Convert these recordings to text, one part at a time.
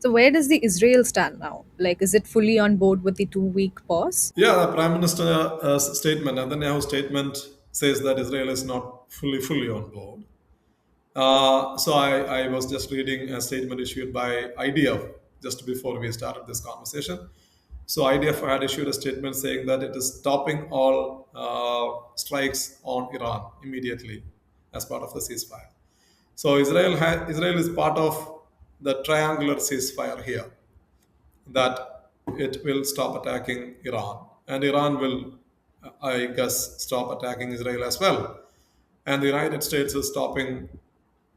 So where does the Israel stand now? Like, is it fully on board with the 2 week pause? Yeah, the Prime Minister statement, Netanyahu's statement says that Israel is not fully on board. So I was just reading a statement issued by IDF just before we started this conversation. So IDF had issued a statement saying that it is stopping all strikes on Iran immediately as part of the ceasefire. So Israel is part of the triangular ceasefire here, that it will stop attacking Iran, and Iran will, I guess, stop attacking Israel as well. And the United States is stopping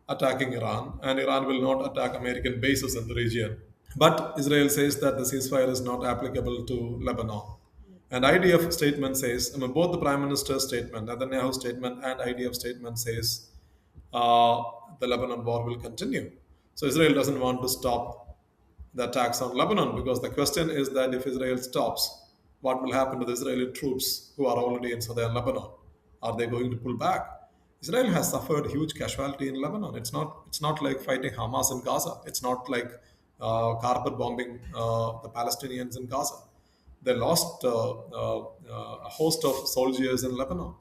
attacking Iran, and Iran will not attack American bases in the region. But Israel says that the ceasefire is not applicable to Lebanon. And IDF statement says, I mean, both the Prime Minister's statement, Netanyahu's statement, and IDF statement says uh, the Lebanon war will continue. So Israel doesn't want to stop the attacks on Lebanon, because the question is that if Israel stops, what will happen to the Israeli troops who are already in southern Lebanon? Are they going to pull back? Israel has suffered huge casualty in Lebanon. It's not like fighting Hamas in Gaza. It's not like carpet bombing the Palestinians in Gaza. They lost a host of soldiers in Lebanon,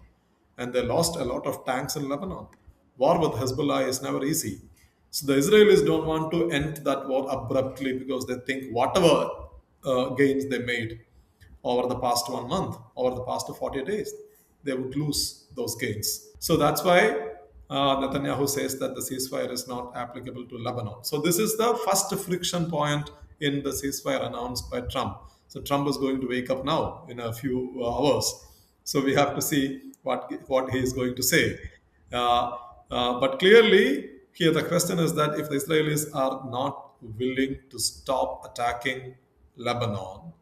and they lost a lot of tanks in Lebanon. War with Hezbollah is never easy. So the Israelis don't want to end that war abruptly, because they think whatever gains they made over the past 1 month, over the past 40 days, they would lose those gains. So that's why Netanyahu says that the ceasefire is not applicable to Lebanon. So this is the first friction point in the ceasefire announced by Trump. So Trump is going to wake up now in a few hours. So we have to see what he is going to say. Uh, but clearly, here the question is that if the Israelis are not willing to stop attacking Lebanon,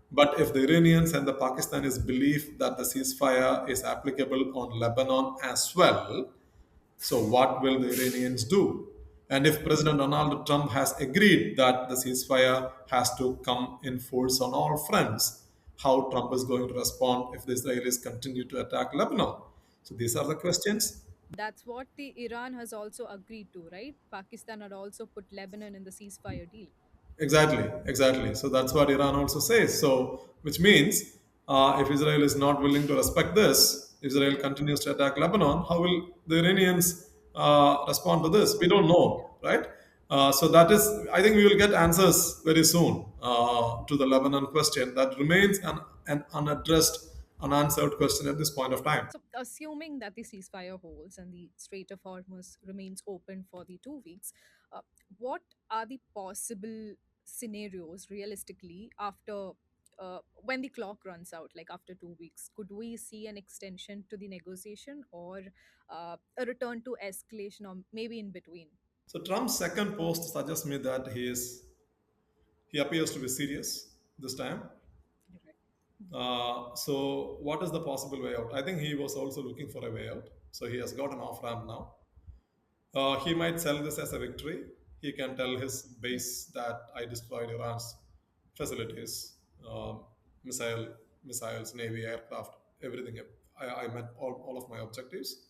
but if the Iranians and the Pakistanis believe that the ceasefire is applicable on Lebanon as well, so what will the Iranians do? And if President Donald Trump has agreed that the ceasefire has to come in force on all fronts, how Trump is going to respond if the Israelis continue to attack Lebanon? So these are the questions. That's what the Iran has also agreed to, right? Pakistan had also put Lebanon in the ceasefire deal. Exactly. So that's what Iran also says. So, which means if Israel is not willing to respect this, Israel continues to attack Lebanon, how will the Iranians respond to this? We don't know, right? So that is, I think we will get answers very soon to the Lebanon question. That remains an unaddressed, unanswered question at this point of time. So, assuming that the ceasefire holds and the Strait of Hormuz remains open for the 2 weeks, uh, what are the possible scenarios realistically after when the clock runs out, like after 2 weeks? Could we see an extension to the negotiation or a return to escalation, or maybe in between? So Trump's second post suggests me that he appears to be serious this time. Right. So, what is the possible way out? I think he was also looking for a way out. So, he has got an off ramp now. He might sell this as a victory. He can tell his base that I destroyed Iran's facilities, missile, missiles, navy, aircraft, everything. I met all of my objectives.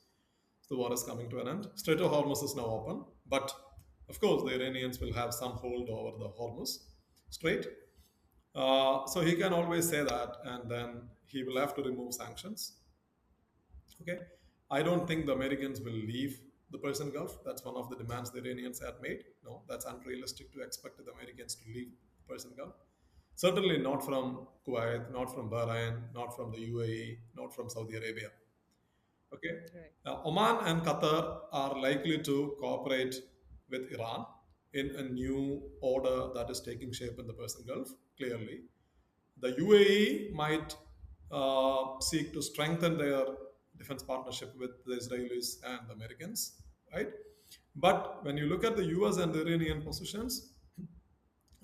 The war is coming to an end. Strait of Hormuz is now open, but of course, the Iranians will have some hold over the Hormuz Strait. So he can always say that, and then he will have to remove sanctions. Okay, I don't think the Americans will leave the Persian Gulf. That's one of the demands the Iranians had made. No, that's unrealistic to expect the Americans to leave the Persian Gulf. Certainly not from Kuwait, not from Bahrain, not from the UAE, not from Saudi Arabia. Okay, Right. Oman and Qatar are likely to cooperate with Iran in a new order that is taking shape in the Persian Gulf. Clearly, the UAE might seek to strengthen their defense partnership with the Israelis and the Americans, right? But when you look at the US and the Iranian positions,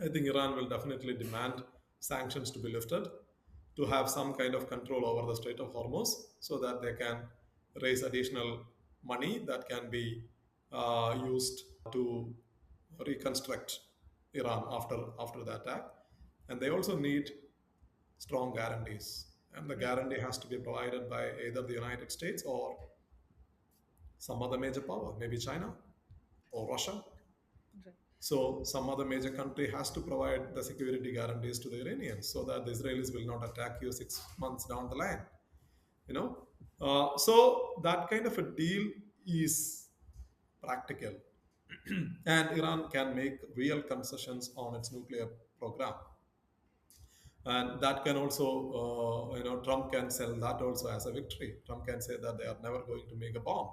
I think Iran will definitely demand sanctions to be lifted, to have some kind of control over the Strait of Hormuz, so that they can raise additional money that can be used to reconstruct Iran after the attack. And they also need strong guarantees. And the Right. guarantee has to be provided by either the United States or some other major power, maybe China or Russia. Right. So some other major country has to provide the security guarantees to the Iranians so that the Israelis will not attack you 6 months down the line. You know, so that kind of a deal is practical, and Iran can make real concessions on its nuclear program, and that can also, Trump can sell that also as a victory. Trump can say that they are never going to make a bomb.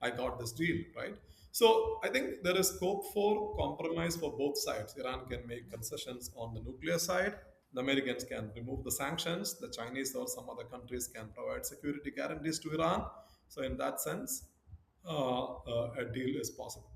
I got this deal, right? So I think there is scope for compromise for both sides. Iran can make concessions on the nuclear side. The Americans can remove the sanctions. The Chinese or some other countries can provide security guarantees to Iran. So in that sense, a deal is possible.